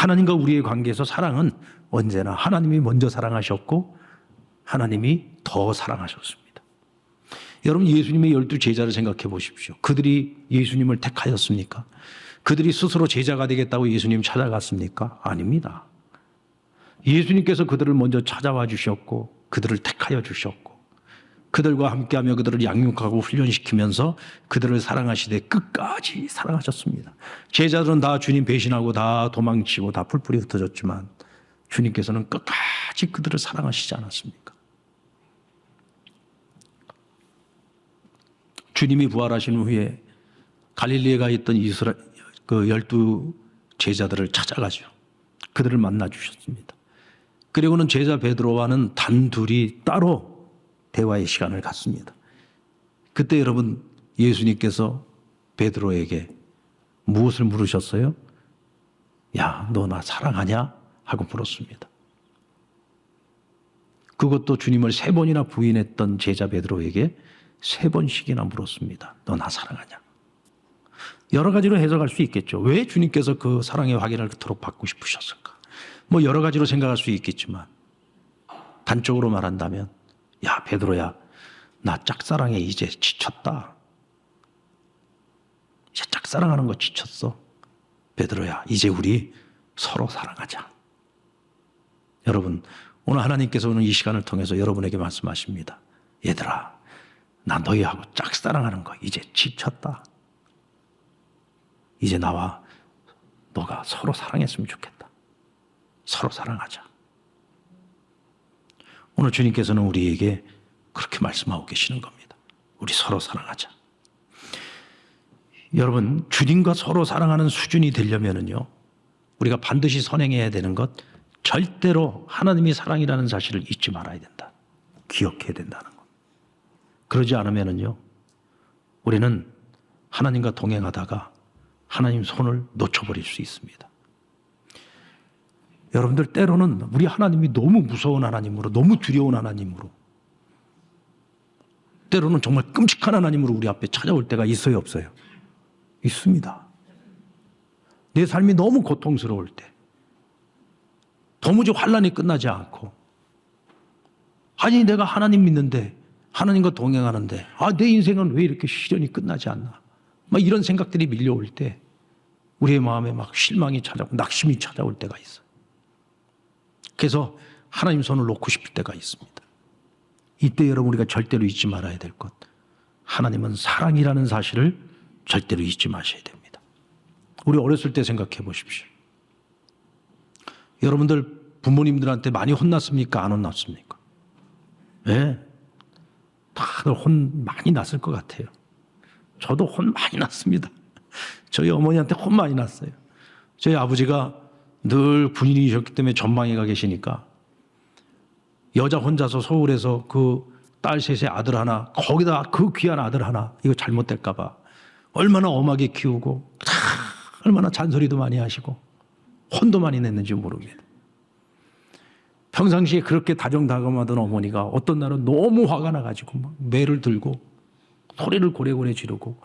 하나님과 우리의 관계에서 사랑은 언제나 하나님이 먼저 사랑하셨고 하나님이 더 사랑하셨습니다. 여러분, 예수님의 12 제자를 생각해 보십시오. 그들이 예수님을 택하였습니까? 그들이 스스로 제자가 되겠다고 예수님 찾아갔습니까? 아닙니다. 예수님께서 그들을 먼저 찾아와 주셨고 그들을 택하여 주셨고 그들과 함께하며 그들을 양육하고 훈련시키면서 그들을 사랑하시되 끝까지 사랑하셨습니다. 제자들은 다 주님 배신하고 다 도망치고 다 풀뿌리 흩어졌지만 주님께서는 끝까지 그들을 사랑하시지 않았습니까? 주님이 부활하신 후에 갈릴리에 가 있던 그 12 제자들을 찾아가죠. 그들을 만나 주셨습니다. 그리고는 제자 베드로와는 단둘이 따로 대화의 시간을 갖습니다. 그때 여러분, 예수님께서 베드로에게 무엇을 물으셨어요? 야, 너 나 사랑하냐? 하고 물었습니다. 그것도 주님을 3번이나 부인했던 제자 베드로에게 3번씩이나 물었습니다. 너 나 사랑하냐? 여러 가지로 해석할 수 있겠죠. 왜 주님께서 그 사랑의 확인을 그토록 받고 싶으셨을까? 뭐 여러 가지로 생각할 수 있겠지만 단적으로 말한다면, 야 베드로야, 나 짝사랑에 이제 지쳤다. 이제 짝사랑하는 거 지쳤어. 베드로야, 이제 우리 서로 사랑하자. 여러분, 오늘 하나님께서 오늘 이 시간을 통해서 여러분에게 말씀하십니다. 얘들아, 나 너희하고 짝사랑하는 거 이제 지쳤다. 이제 나와 너가 서로 사랑했으면 좋겠다. 서로 사랑하자. 오늘 주님께서는 우리에게 그렇게 말씀하고 계시는 겁니다. 우리 서로 사랑하자. 여러분, 주님과 서로 사랑하는 수준이 되려면은요, 우리가 반드시 선행해야 되는 것, 절대로 하나님이 사랑이라는 사실을 잊지 말아야 된다. 기억해야 된다는 것. 그러지 않으면은요, 우리는 하나님과 동행하다가 하나님 손을 놓쳐버릴 수 있습니다. 여러분들, 때로는 우리 하나님이 너무 무서운 하나님으로, 너무 두려운 하나님으로, 때로는 정말 끔찍한 하나님으로 우리 앞에 찾아올 때가 있어요, 없어요? 있습니다. 내 삶이 너무 고통스러울 때, 도무지 환난이 끝나지 않고, 아니 내가 하나님 믿는데, 하나님과 동행하는데, 내 인생은 왜 이렇게 시련이 끝나지 않나, 막 이런 생각들이 밀려올 때 우리의 마음에 막 실망이 찾아오고 낙심이 찾아올 때가 있어요. 그래서 하나님 손을 놓고 싶을 때가 있습니다. 이때 여러분, 우리가 절대로 잊지 말아야 될 것, 하나님은 사랑이라는 사실을 절대로 잊지 마셔야 됩니다. 우리 어렸을 때 생각해 보십시오. 여러분들 부모님들한테 많이 혼났습니까? 안 혼났습니까? 네, 다들 혼 많이 났을 것 같아요. 저도 혼 많이 났습니다. 저희 어머니한테 혼 많이 났어요. 저희 아버지가 늘 군인이셨기 때문에 전방에 가 계시니까 여자 혼자서 서울에서 그 딸 셋의 아들 하나, 거기다 그 귀한 아들 하나, 이거 잘못될까 봐 얼마나 엄하게 키우고 얼마나 잔소리도 많이 하시고 혼도 많이 냈는지 모릅니다. 평상시에 그렇게 다정다감하던 어머니가 어떤 날은 너무 화가 나가지고 막 매를 들고 소리를 고래고래 지르고,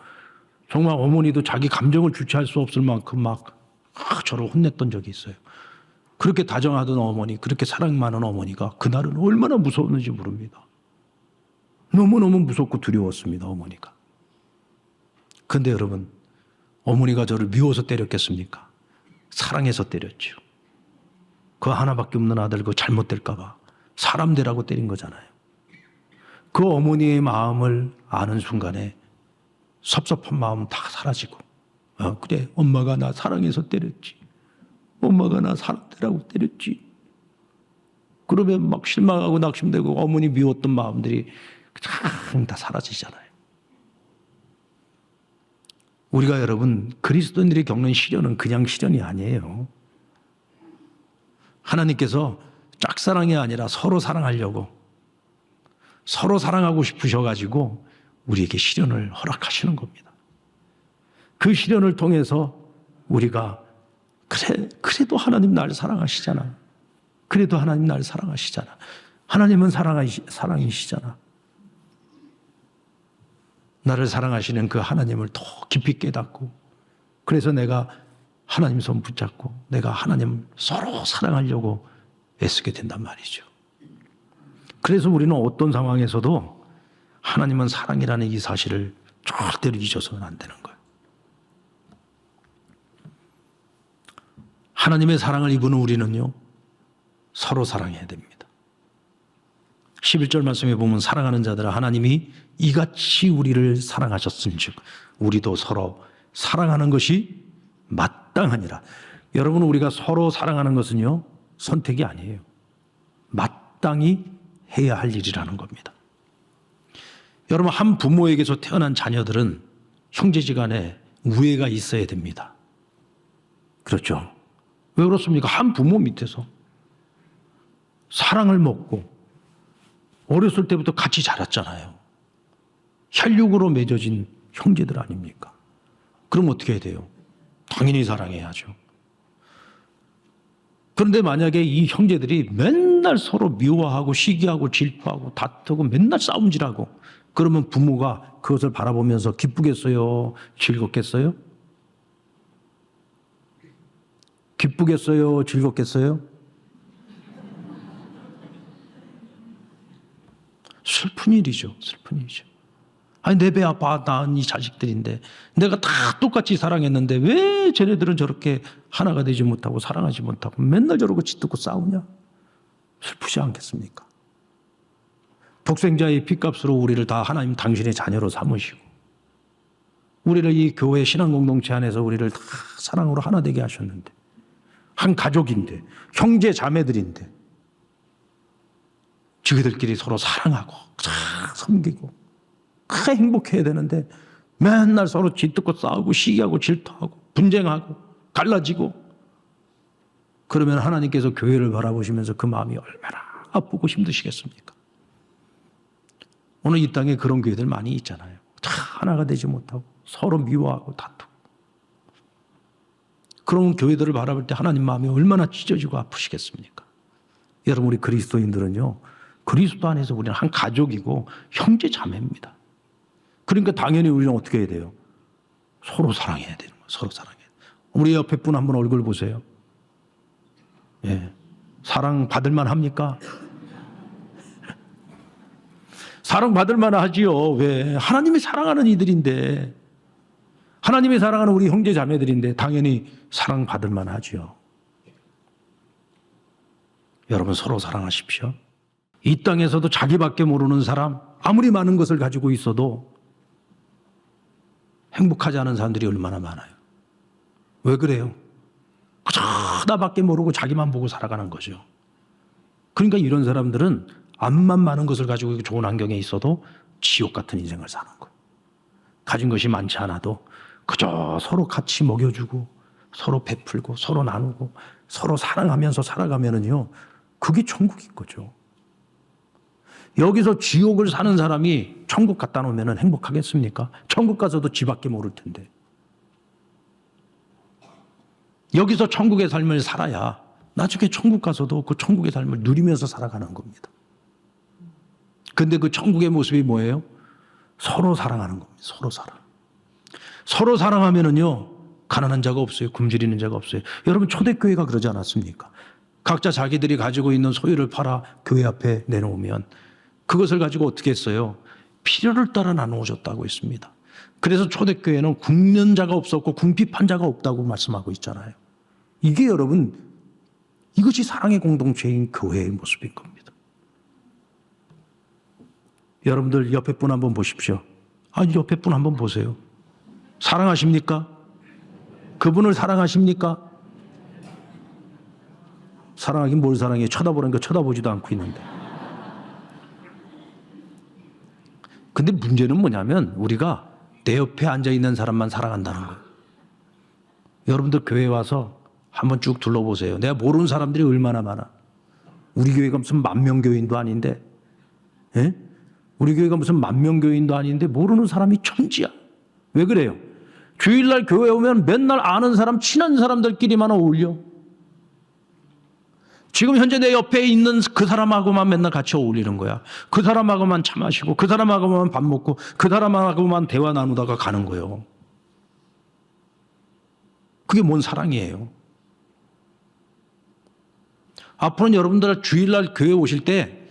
정말 어머니도 자기 감정을 주체할 수 없을 만큼 막 저를 혼냈던 적이 있어요. 그렇게 다정하던 어머니, 그렇게 사랑 많은 어머니가 그날은 얼마나 무서웠는지 모릅니다. 너무너무 무섭고 두려웠습니다, 어머니가. 근데 여러분, 어머니가 저를 미워서 때렸겠습니까? 사랑해서 때렸죠. 그 하나밖에 없는 아들 그거 잘못될까 봐 사람 되라고 때린 거잖아요. 그 어머니의 마음을 아는 순간에 섭섭한 마음 다 사라지고, 그래, 엄마가 나 사랑해서 때렸지, 엄마가 나 사람 되라고 때렸지, 그러면 막 실망하고 낙심되고 어머니 미웠던 마음들이 다 사라지잖아요. 우리가 여러분, 그리스도인들이 겪는 시련은 그냥 시련이 아니에요. 하나님께서 짝사랑이 아니라 서로 사랑하려고, 서로 사랑하고 싶으셔가지고 우리에게 시련을 허락하시는 겁니다. 그 시련을 통해서 우리가 그래도 하나님 날 사랑하시잖아. 그래도 하나님 날 사랑하시잖아. 하나님은 사랑이시잖아. 나를 사랑하시는 그 하나님을 더 깊이 깨닫고, 그래서 내가 하나님 손 붙잡고 내가 하나님 서로 사랑하려고 애쓰게 된단 말이죠. 그래서 우리는 어떤 상황에서도 하나님은 사랑이라는 이 사실을 절대로 잊어서는 안 되는 거예요. 하나님의 사랑을 입은 우리는요, 서로 사랑해야 됩니다. 11절 말씀에 보면 사랑하는 자들아 하나님이 이같이 우리를 사랑하셨은즉 우리도 서로 사랑하는 것이 마땅하니라. 여러분, 우리가 서로 사랑하는 것은요, 선택이 아니에요. 마땅히 해야 할 일이라는 겁니다. 여러분, 한 부모에게서 태어난 자녀들은 형제지간에 우애가 있어야 됩니다. 그렇죠? 왜 그렇습니까? 한 부모 밑에서 사랑을 먹고 어렸을 때부터 같이 자랐잖아요. 혈육으로 맺어진 형제들 아닙니까? 그럼 어떻게 해야 돼요? 당연히 사랑해야죠. 그런데 만약에 이 형제들이 맨날 서로 미워하고 시기하고 질투하고 다투고 맨날 싸움질하고, 그러면 부모가 그것을 바라보면서 기쁘겠어요? 즐겁겠어요? 기쁘겠어요? 즐겁겠어요? 슬픈 일이죠. 슬픈 일이죠. 아니, 내 배 아파 낳은 이 자식들인데 내가 다 똑같이 사랑했는데 왜 쟤네들은 저렇게 하나가 되지 못하고 사랑하지 못하고 맨날 저러고 짓듣고 싸우냐? 슬프지 않겠습니까? 독생자의 피값으로 우리를 다 하나님 당신의 자녀로 삼으시고 우리를 이 교회 신앙 공동체 안에서 우리를 다 사랑으로 하나 되게 하셨는데, 한 가족인데, 형제 자매들인데 저희들끼리 서로 사랑하고 섬기고 행복해야 되는데 맨날 서로 짓듣고 싸우고 시기하고 질투하고 분쟁하고 갈라지고, 그러면 하나님께서 교회를 바라보시면서 그 마음이 얼마나 아프고 힘드시겠습니까? 오늘 이 땅에 그런 교회들 많이 있잖아요. 다 하나가 되지 못하고 서로 미워하고 다투고. 그런 교회들을 바라볼 때 하나님 마음이 얼마나 찢어지고 아프시겠습니까? 여러분, 우리 그리스도인들은요, 그리스도 안에서 우리는 한 가족이고 형제 자매입니다. 그러니까 당연히 우리는 어떻게 해야 돼요? 서로 사랑해야 되는 거예요. 서로 사랑해야 돼요. 우리 옆에 분 한번 얼굴 보세요. 예. 사랑 받을 만 합니까? 사랑 받을 만 하지요. 왜? 하나님이 사랑하는 이들인데, 하나님이 사랑하는 우리 형제 자매들인데 당연히 사랑 받을 만 하지요. 여러분, 서로 사랑하십시오. 이 땅에서도 자기밖에 모르는 사람, 아무리 많은 것을 가지고 있어도 행복하지 않은 사람들이 얼마나 많아요. 왜 그래요? 그저 나밖에 모르고 자기만 보고 살아가는 거죠. 그러니까 이런 사람들은 암만 많은 것을 가지고 좋은 환경에 있어도 지옥 같은 인생을 사는 거예요. 가진 것이 많지 않아도 그저 서로 같이 먹여주고 서로 베풀고 서로 나누고 서로 사랑하면서 살아가면은요, 그게 천국인 거죠. 여기서 지옥을 사는 사람이 천국 갖다 놓으면 행복하겠습니까? 천국 가서도 지밖에 모를 텐데. 여기서 천국의 삶을 살아야 나중에 천국 가서도 그 천국의 삶을 누리면서 살아가는 겁니다. 근데 그 천국의 모습이 뭐예요? 서로 사랑하는 겁니다. 서로 사랑. 서로 사랑하면은요, 가난한 자가 없어요. 굶주리는 자가 없어요. 여러분, 초대교회가 그러지 않았습니까? 각자 자기들이 가지고 있는 소유를 팔아 교회 앞에 내놓으면 그것을 가지고 어떻게 했어요? 필요를 따라 나누어 줬다고 했습니다. 그래서 초대교회는 굶는 자가 없었고 궁핍한 자가 없다고 말씀하고 있잖아요. 이게 여러분, 이것이 사랑의 공동체인 교회의 모습인 겁니다. 여러분들 옆에 분 한번 보십시오. 옆에 분 한번 보세요. 사랑하십니까? 그분을 사랑하십니까? 사랑하긴 뭘 사랑해. 쳐다보는 거 쳐다보지도 않고 있는데. 근데 문제는 뭐냐면 우리가 내 옆에 앉아있는 사람만 사랑한다는 거예요. 여러분들 교회 와서 한번 쭉 둘러보세요. 내가 모르는 사람들이 얼마나 많아. 우리 교회가 무슨 만명교인도 아닌데, 예? 우리 교회가 무슨 만명교인도 아닌데 모르는 사람이 천지야. 왜 그래요? 주일날 교회 오면 맨날 아는 사람, 친한 사람들끼리만 어울려. 지금 현재 내 옆에 있는 그 사람하고만 맨날 같이 어울리는 거야. 그 사람하고만 차 마시고, 그 사람하고만 밥 먹고, 그 사람하고만 대화 나누다가 가는 거예요. 그게 뭔 사랑이에요? 앞으로는 여러분들 주일날 교회 오실 때,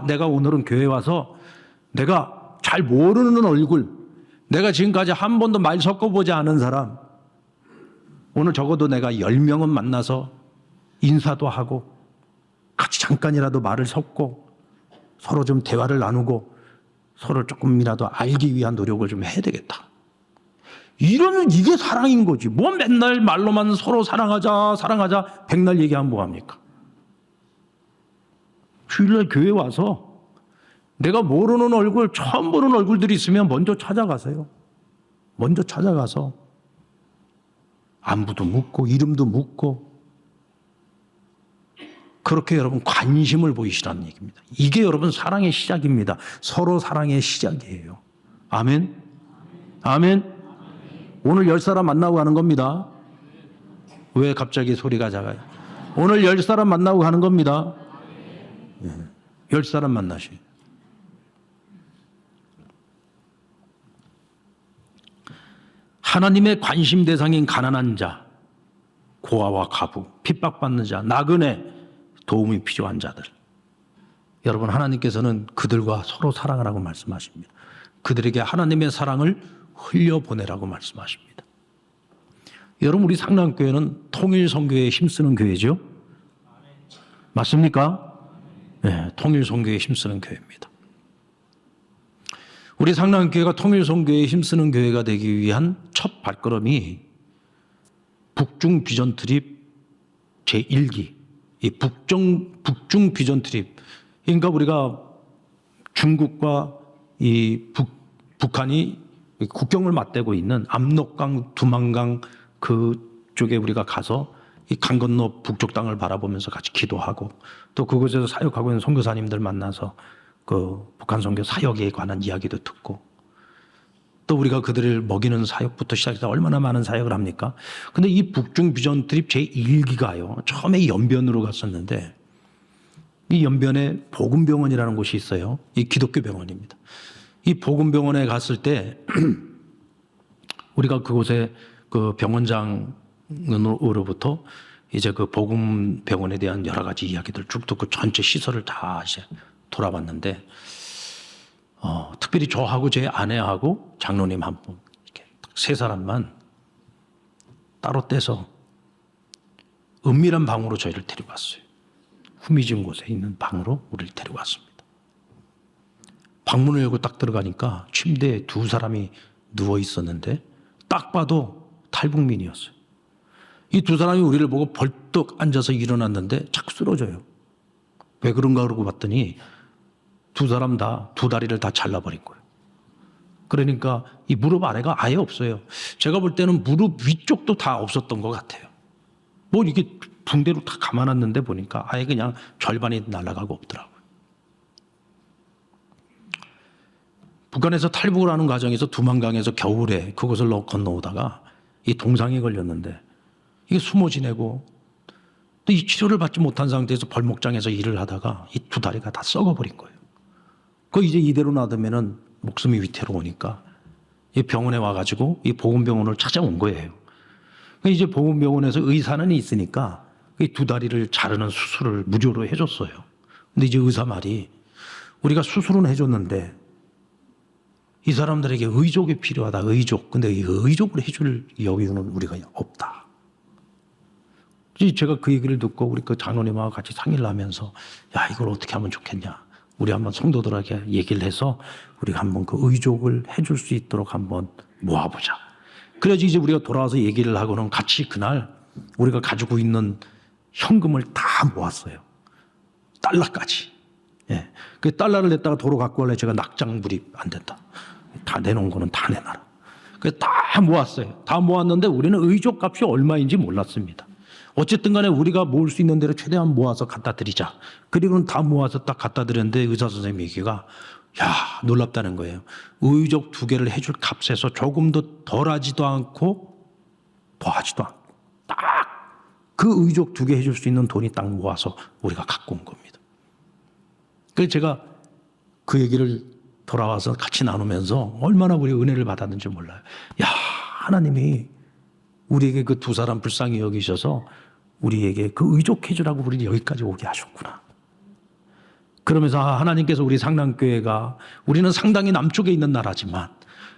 내가 오늘은 교회 와서 내가 잘 모르는 얼굴, 내가 지금까지 한 번도 말 섞어보지 않은 사람, 오늘 적어도 내가 10명은 만나서 인사도 하고 같이 잠깐이라도 말을 섞고 서로 좀 대화를 나누고 서로 조금이라도 알기 위한 노력을 좀 해야 되겠다. 이게 사랑인 거지. 뭐 맨날 말로만 서로 사랑하자 백날 얘기하면 뭐합니까? 주일날 교회 와서 내가 모르는 얼굴, 처음 보는 얼굴들이 있으면 먼저 찾아가세요. 먼저 찾아가서 안부도 묻고 이름도 묻고 그렇게 여러분 관심을 보이시라는 얘기입니다. 이게 여러분 사랑의 시작입니다. 서로 사랑의 시작이에요. 아멘? 아멘? 오늘 10사람 만나고 가는 겁니다. 왜 갑자기 소리가 작아요? 오늘 10사람 만나고 가는 겁니다. 10사람 만나시. 하나님의 관심 대상인 가난한 자, 고아와 과부, 핍박받는 자, 나그네, 도움이 필요한 자들. 여러분, 하나님께서는 그들과 서로 사랑하라고 말씀하십니다. 그들에게 하나님의 사랑을 흘려보내라고 말씀하십니다. 여러분, 우리 상남교회는 통일선교에 힘쓰는 교회죠? 맞습니까? 네, 통일선교에 힘쓰는 교회입니다. 우리 상남교회가 통일선교에 힘쓰는 교회가 되기 위한 첫 발걸음이 북중 비전 트립 제1기, 이 북중 비전 트립. 그러니까 우리가 중국과 이 북한이 국경을 맞대고 있는 압록강, 두만강 그쪽에 우리가 가서 이 강 건너 북쪽 땅을 바라보면서 같이 기도하고 또 그곳에서 사역하고 있는 선교사님들 만나서 그 북한 선교 사역에 관한 이야기도 듣고 또 우리가 그들을 먹이는 사역부터 시작해서 얼마나 많은 사역을 합니까? 근데 이 북중 비전 트립 제1기가요. 처음에 연변으로 갔었는데 이 연변에 복음병원이라는 곳이 있어요. 이 기독교 병원입니다. 이 복음병원에 갔을 때 우리가 그곳에 그 병원장으로부터 이제 그 복음병원에 대한 여러 가지 이야기들 쭉 듣고 전체 시설을 다 이제 돌아봤는데 특별히 저하고 제 아내하고 장로님 한 분, 이렇게 세 사람만 따로 떼서 은밀한 방으로 저희를 데리고 왔어요. 후미진 곳에 있는 방으로 우리를 데리고 왔습니다. 방문을 열고 딱 들어가니까 침대에 두 사람이 누워 있었는데 딱 봐도 탈북민이었어요. 이 두 사람이 우리를 보고 벌떡 앉아서 일어났는데 자꾸 쓰러져요. 왜 그런가 그러고 봤더니 두 사람 다 두 다리를 다 잘라버린 거예요. 그러니까 이 무릎 아래가 아예 없어요. 제가 볼 때는 무릎 위쪽도 다 없었던 것 같아요. 뭐 이게 붕대로 다 감아놨는데 보니까 아예 그냥 절반이 날아가고 없더라고요. 북한에서 탈북을 하는 과정에서 두만강에서 겨울에 그곳을 건너오다가 이 동상에 걸렸는데 이게 숨어 지내고 또 이 치료를 받지 못한 상태에서 벌목장에서 일을 하다가 이 두 다리가 다 썩어버린 거예요. 그 이제 이대로 놔두면은 목숨이 위태로우니까 이 병원에 와가지고 이 보건병원을 찾아온 거예요. 이제 보건병원에서 의사는 있으니까 이 두 다리를 자르는 수술을 무료로 해줬어요. 근데 이제 의사 말이 우리가 수술은 해줬는데 이 사람들에게 의족이 필요하다. 의족. 근데 이 의족을 해줄 여유는 우리가 없다. 제가 그 얘기를 듣고 우리 그 장로님하고 같이 상의를 하면서 야, 이걸 어떻게 하면 좋겠냐. 우리 한번 성도들에게 얘기를 해서 우리가 한번 그 의족을 해줄 수 있도록 한번 모아보자. 그래야지 이제 우리가 돌아와서 얘기를 하고는 같이 그날 우리가 가지고 있는 현금을 다 모았어요. 달러까지. 예. 그 달러를 냈다가 도로 갖고 갈래 제가 낙장불입 안 된다. 다 내놓은 거는 다 내놔라. 그래서 다 모았어요. 다 모았는데 우리는 의족 값이 얼마인지 몰랐습니다. 어쨌든 간에 우리가 모을 수 있는 대로 최대한 모아서 갖다 드리자. 그리고는 다 모아서 딱 갖다 드렸는데 의사 선생님 얘기가 야, 놀랍다는 거예요. 의족 2개를 해줄 값에서 조금 더 덜하지도 않고 더하지도 않고 딱 그 의족 2개 해줄 수 있는 돈이 딱 모아서 우리가 갖고 온 겁니다. 그래서 제가 그 얘기를 돌아와서 같이 나누면서 얼마나 우리 은혜를 받았는지 몰라요. 야, 하나님이 우리에게 그 두 사람 불쌍히 여기셔서 우리에게 그 의족해 주라고 우리를 여기까지 오게 하셨구나. 그러면서 하나님께서 우리 상랑교회가 우리는 상당히 남쪽에 있는 나라지만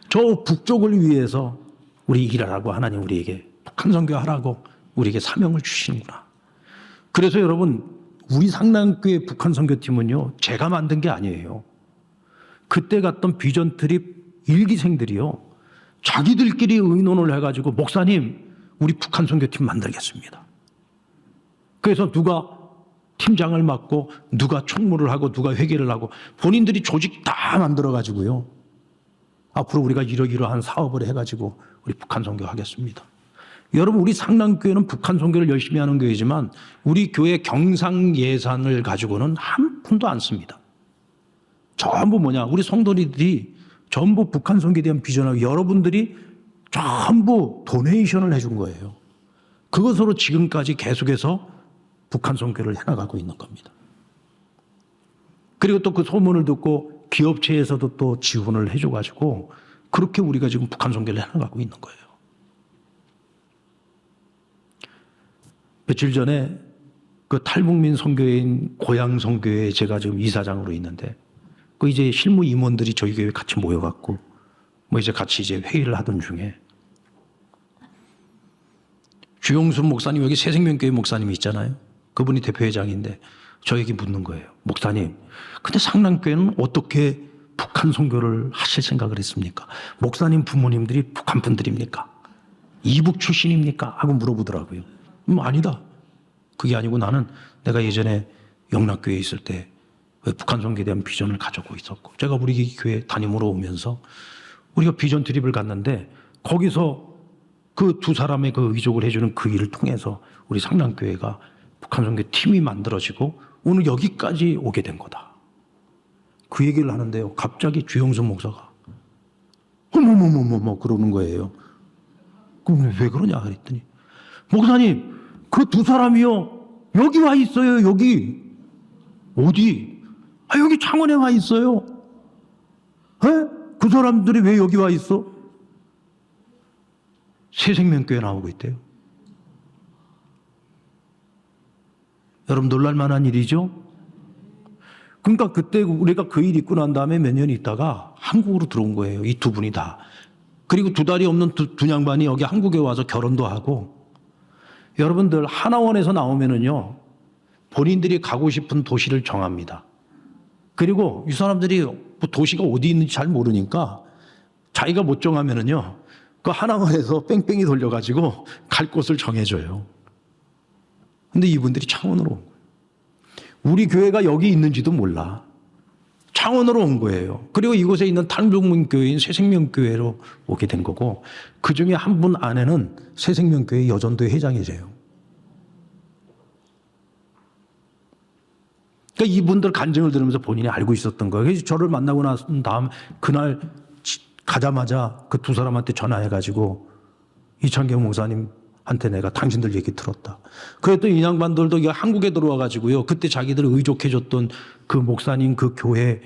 저 북쪽을 위해서 우리 일하라고 하나님 우리에게 북한 선교하라고 우리에게 사명을 주시는구나. 그래서 여러분 우리 상랑교회 북한 선교팀은요 제가 만든 게 아니에요. 그때 갔던 비전 트립 일기생들이요 자기들끼리 의논을 해가지고 목사님 우리 북한 선교팀 만들겠습니다. 그래서 누가 팀장을 맡고 누가 총무를 하고 누가 회계를 하고 본인들이 조직 다 만들어가지고요 앞으로 우리가 이러이러한 사업을 해가지고 우리 북한 선교하겠습니다. 여러분 우리 상랑교회는 북한 선교를 열심히 하는 교회지만 우리 교회 경상 예산을 가지고는 한 푼도 안 씁니다. 전부 뭐냐 우리 성도들이 전부 북한 선교에 대한 비전하고 여러분들이 전부 도네이션을 해준 거예요. 그것으로 지금까지 계속해서 북한 선교를 해나가고 있는 겁니다. 그리고 또 그 소문을 듣고 기업체에서도 또 지원을 해줘가지고 그렇게 우리가 지금 북한 선교를 해나가고 있는 거예요. 며칠 전에 그 탈북민 선교회인 고향 선교회에 제가 지금 이사장으로 있는데 그 이제 실무 임원들이 저희 교회에 같이 모여갖고 뭐 이제 같이 이제 회의를 하던 중에 주용순 목사님 여기 새생명교회 목사님이 있잖아요. 그분이 대표회장인데 저에게 묻는 거예요. 목사님, 근데 상랑교회는 어떻게 북한 선교를 하실 생각을 했습니까? 목사님 부모님들이 북한 분들입니까? 이북 출신입니까? 하고 물어보더라고요. 아니다. 그게 아니고 나는 내가 예전에 영락교회에 있을 때 북한 선교에 대한 비전을 가지고 있었고 제가 우리 교회 담임으로 오면서 우리가 비전 트립을 갔는데 거기서 그 두 사람의 그 의족을 해주는 그 일을 통해서 우리 상랑교회가 북한 선교 팀이 만들어지고 오늘 여기까지 오게 된 거다. 그 얘기를 하는데요. 갑자기 주영선 목사가 어머머머머머 그러는 거예요. 그럼 왜 그러냐 그랬더니 목사님 그 두 사람이요 여기 와 있어요. 여기 어디? 여기 창원에 와 있어요. 에? 그 사람들이 왜 여기 와 있어? 새생명교회 나오고 있대요. 여러분 놀랄만한 일이죠? 그러니까 그때 우리가 그 일 있고 난 다음에 몇 년 있다가 한국으로 들어온 거예요. 이 두 분이 다. 그리고 두 다리 없는 두 양반이 여기 한국에 와서 결혼도 하고 여러분들 하나원에서 나오면은요 본인들이 가고 싶은 도시를 정합니다. 그리고 이 사람들이 도시가 어디 있는지 잘 모르니까 자기가 못 정하면은요 그 하나원에서 뺑뺑이 돌려가지고 갈 곳을 정해줘요. 근데 이분들이 창원으로 온 거예요. 우리 교회가 여기 있는지도 몰라. 창원으로 온 거예요. 그리고 이곳에 있는 탈북민 교회인 새생명교회로 오게 된 거고 그 중에 한 분 아내는 새생명교회 여전도회 회장이세요. 그러니까 이분들 간증을 들으면서 본인이 알고 있었던 거예요. 그래서 저를 만나고 나선 다음 그날 가자마자 그 두 사람한테 전화해가지고 이창경 목사님한테 내가 당신들 얘기 들었다. 그랬더니 이 양반들도 한국에 들어와가지고요. 그때 자기들 의족해줬던 그 목사님 그 교회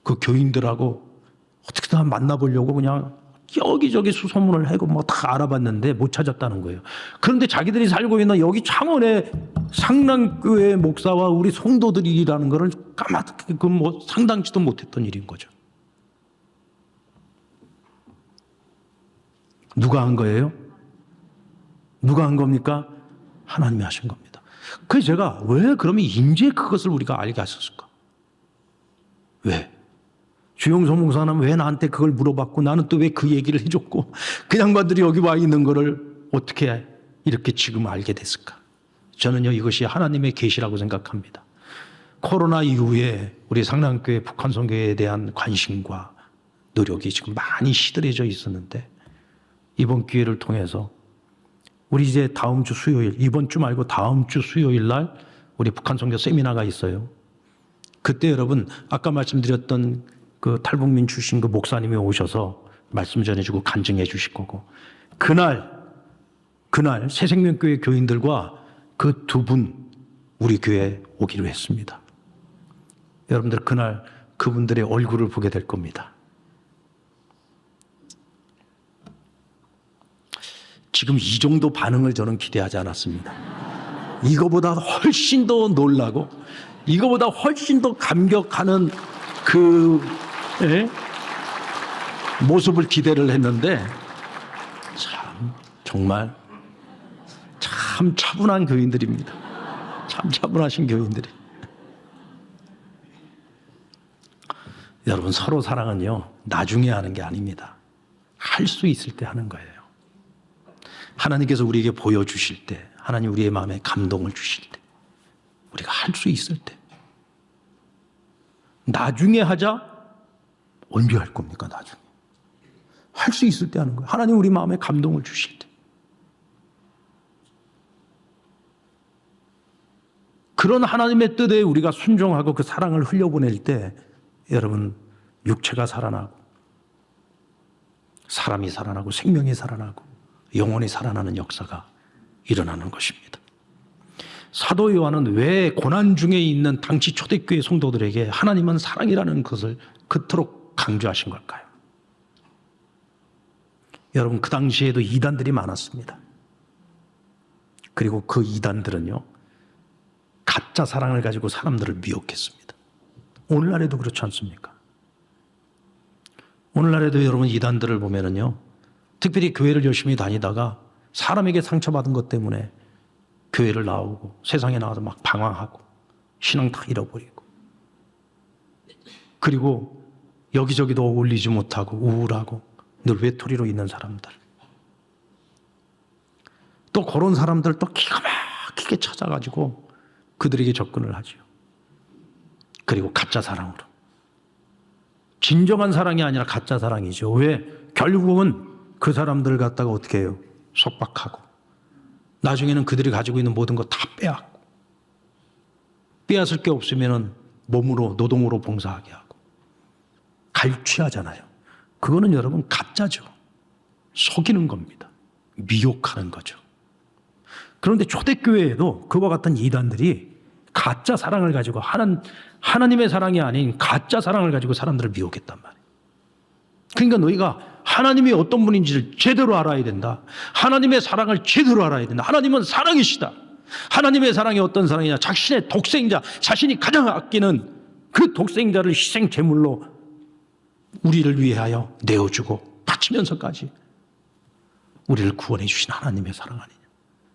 그 교인들하고 어떻게든 만나보려고 그냥 여기저기 수소문을 하고 뭐 다 알아봤는데 못 찾았다는 거예요. 그런데 자기들이 살고 있는 여기 창원의 상랑교회 목사와 우리 성도들이라는 거를 까맣게 그 뭐 상당치도 못했던 일인 거죠. 누가 한 거예요? 누가 한 겁니까? 하나님이 하신 겁니다. 그래서 제가 왜 그러면 이제 그것을 우리가 알게 하셨을까? 왜? 주영선 목사는 왜 나한테 그걸 물어봤고 나는 또 왜 그 얘기를 해줬고 그 양반들이 여기 와 있는 거를 어떻게 이렇게 지금 알게 됐을까? 저는요 이것이 하나님의 계시라고 생각합니다. 코로나 이후에 우리 상랑교회 북한 선교에 대한 관심과 노력이 지금 많이 시들해져 있었는데 이번 기회를 통해서 우리 이제 다음 주 수요일, 이번 주 말고 다음 주 수요일 날 우리 북한 선교 세미나가 있어요. 그때 여러분 아까 말씀드렸던 그 탈북민 출신 그 목사님이 오셔서 말씀 전해주고 간증해 주실 거고 그날 새생명교회 교인들과 그 두 분 우리 교회에 오기로 했습니다. 여러분들 그날 그분들의 얼굴을 보게 될 겁니다. 지금 이 정도 반응을 저는 기대하지 않았습니다. 이거보다 훨씬 더 놀라고 이거보다 훨씬 더 감격하는 그 모습을 기대를 했는데 참 정말 참 차분한 교인들입니다. 참 차분하신 교인들이. 여러분, 서로 사랑은요 나중에 하는 게 아닙니다. 할 수 있을 때 하는 거예요. 하나님께서 우리에게 보여주실 때, 하나님 우리의 마음에 감동을 주실 때, 우리가 할 수 있을 때. 나중에 하자? 언제 할 겁니까? 나중에 할 수 있을 때 하는 거예요. 하나님 우리 마음에 감동을 주실 때. 그런 하나님의 뜻에 우리가 순종하고 그 사랑을 흘려보낼 때 여러분, 육체가 살아나고 사람이 살아나고 생명이 살아나고 영혼이 살아나는 역사가 일어나는 것입니다. 사도 요한은 왜 고난 중에 있는 당시 초대교회 성도들에게 하나님은 사랑이라는 것을 그토록 강조하신 걸까요? 여러분, 그 당시에도 이단들이 많았습니다. 그리고 그 이단들은요 가짜 사랑을 가지고 사람들을 미혹했습니다. 오늘날에도 그렇지 않습니까? 오늘날에도 여러분 이단들을 보면은요, 특별히 교회를 열심히 다니다가 사람에게 상처받은 것 때문에 교회를 나오고 세상에 나와서 막 방황하고 신앙 다 잃어버리고, 그리고 여기저기도 어울리지 못하고 우울하고 늘 외톨이로 있는 사람들, 또 그런 사람들 또 기가 막히게 찾아가지고 그들에게 접근을 하죠. 그리고 가짜 사랑으로. 진정한 사랑이 아니라 가짜 사랑이죠. 왜? 결국은 그 사람들을 갖다가 어떻게 해요? 속박하고 나중에는 그들이 가지고 있는 모든 거 다 빼앗고, 빼앗을 게 없으면 몸으로 노동으로 봉사하게 하고 갈취하잖아요. 그거는 여러분 가짜죠. 속이는 겁니다. 미혹하는 거죠. 그런데 초대교회에도 그와 같은 이단들이 가짜 사랑을 가지고 하나님의 사랑이 아닌 가짜 사랑을 가지고 사람들을 미혹했단 말이에요. 그러니까 너희가 하나님이 어떤 분인지를 제대로 알아야 된다. 하나님의 사랑을 제대로 알아야 된다. 하나님은 사랑이시다. 하나님의 사랑이 어떤 사랑이냐? 자신의 독생자, 자신이 가장 아끼는 그 독생자를 희생 제물로 우리를 위하여 내어주고 바치면서까지 우리를 구원해 주신 하나님의 사랑 아니냐?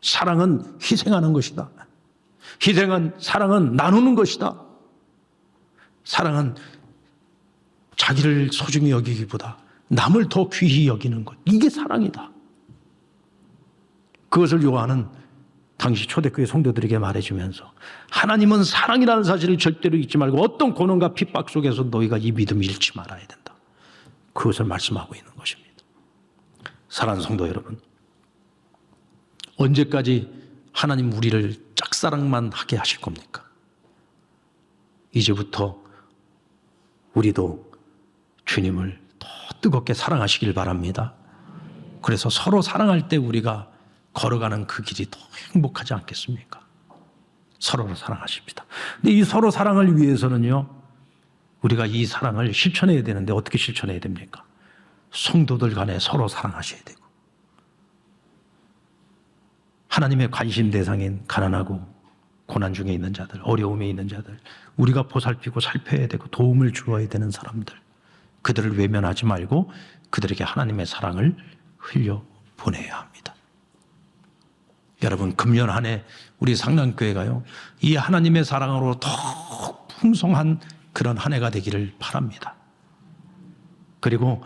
사랑은 희생하는 것이다. 사랑은 나누는 것이다. 사랑은 자기를 소중히 여기기보다 남을 더 귀히 여기는 것. 이게 사랑이다. 그것을 요한은 당시 초대교회 성도들에게 말해주면서 하나님은 사랑이라는 사실을 절대로 잊지 말고 어떤 고난과 핍박 속에서 너희가 이 믿음을 잃지 말아야 된다. 그것을 말씀하고 있는 것입니다. 사랑하는 성도 여러분, 언제까지 하나님 우리를 짝사랑만 하게 하실 겁니까? 이제부터 우리도 주님을 더 뜨겁게 사랑하시길 바랍니다. 그래서 서로 사랑할 때 우리가 걸어가는 그 길이 더 행복하지 않겠습니까? 서로를 사랑하십니다. 근데 이 서로 사랑을 위해서는요, 우리가 이 사랑을 실천해야 되는데 어떻게 실천해야 됩니까? 성도들 간에 서로 사랑하셔야 되고, 하나님의 관심 대상인 가난하고 고난 중에 있는 자들, 어려움에 있는 자들, 우리가 보살피고 살펴야 되고 도움을 주어야 되는 사람들, 그들을 외면하지 말고 그들에게 하나님의 사랑을 흘려보내야 합니다. 여러분, 금년 한 해 우리 상랑교회가요, 이 하나님의 사랑으로 더 풍성한 그런 한 해가 되기를 바랍니다. 그리고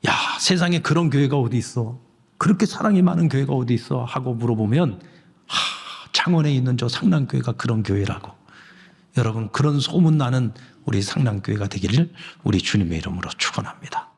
야, 세상에 그런 교회가 어디 있어? 그렇게 사랑이 많은 교회가 어디 있어? 하고 물어보면 창원에 있는 저 상랑교회가 그런 교회라고. 여러분, 그런 소문나는 우리 상랑교회가 되기를 우리 주님의 이름으로 축원합니다.